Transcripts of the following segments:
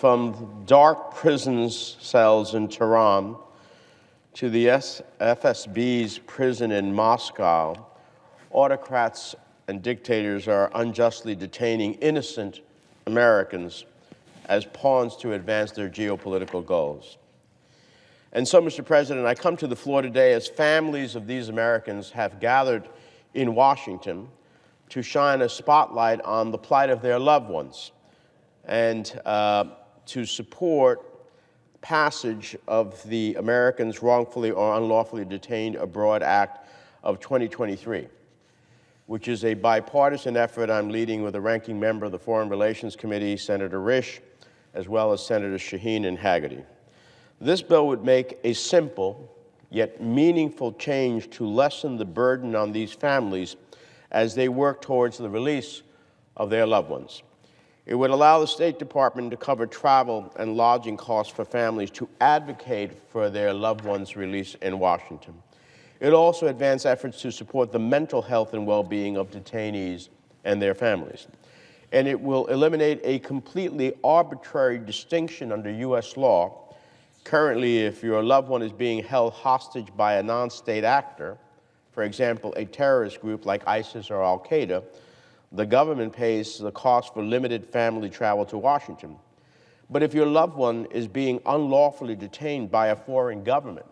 from dark prison cells in Tehran to the FSB's prison in Moscow, autocrats and dictators are unjustly detaining innocent Americans as pawns to advance their geopolitical goals. And so, Mr. President, I come to the floor today as families of these Americans have gathered in Washington to shine a spotlight on the plight of their loved ones and to support passage of the Americans Wrongfully or Unlawfully Detained Abroad Act of 2023, which is a bipartisan effort I'm leading with a ranking member of the Foreign Relations Committee, Senator Risch, as well as Senators Shaheen and Hagerty. This bill would make a simple yet meaningful change to lessen the burden on these families as they work towards the release of their loved ones. It would allow the State Department to cover travel and lodging costs for families to advocate for their loved ones' release in Washington. It will also advance efforts to support the mental health and well-being of detainees and their families. And it will eliminate a completely arbitrary distinction under U.S. law. Currently, if your loved one is being held hostage by a non-state actor, for example, a terrorist group like ISIS or Al-Qaeda, the government pays the cost for limited family travel to Washington. But if your loved one is being unlawfully detained by a foreign government,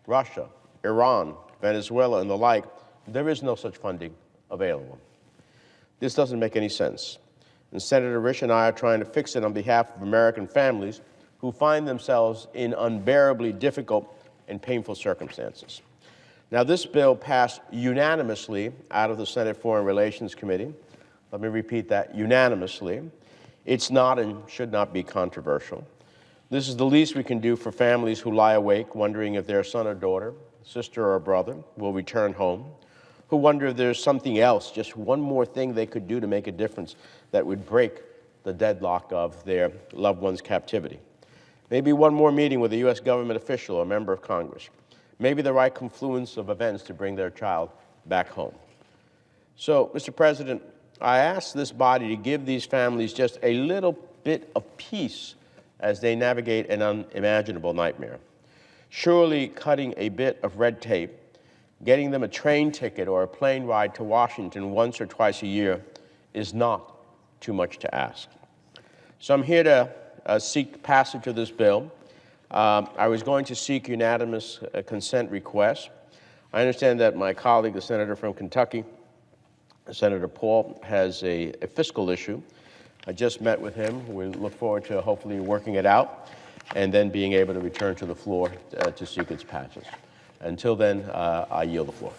Russia, Iran, Venezuela, and the like, there is no such funding available. This doesn't make any sense. And Senator Risch and I are trying to fix it on behalf of American families who find themselves in unbearably difficult and painful circumstances. Now, this bill passed unanimously out of the Senate Foreign Relations Committee. Let me repeat that, unanimously. It's not and should not be controversial. This is the least we can do for families who lie awake wondering if their son or daughter, sister or brother will return home, who wonder if there's something else, just one more thing they could do to make a difference that would break the deadlock of their loved one's captivity. Maybe one more meeting with a U.S. government official or member of Congress. Maybe the right confluence of events to bring their child back home. So, Mr. President, I ask this body to give these families just a little bit of peace as they navigate an unimaginable nightmare. Surely cutting a bit of red tape, getting them a train ticket or a plane ride to Washington once or twice a year is not too much to ask. So I'm here to seek passage of this bill. I was going to seek unanimous consent requests. I understand that my colleague, the senator from Kentucky, Senator Paul, has a fiscal issue. I just met with him. We look forward to hopefully working it out and then being able to return to the floor to seek its passage. Until then, I yield the floor.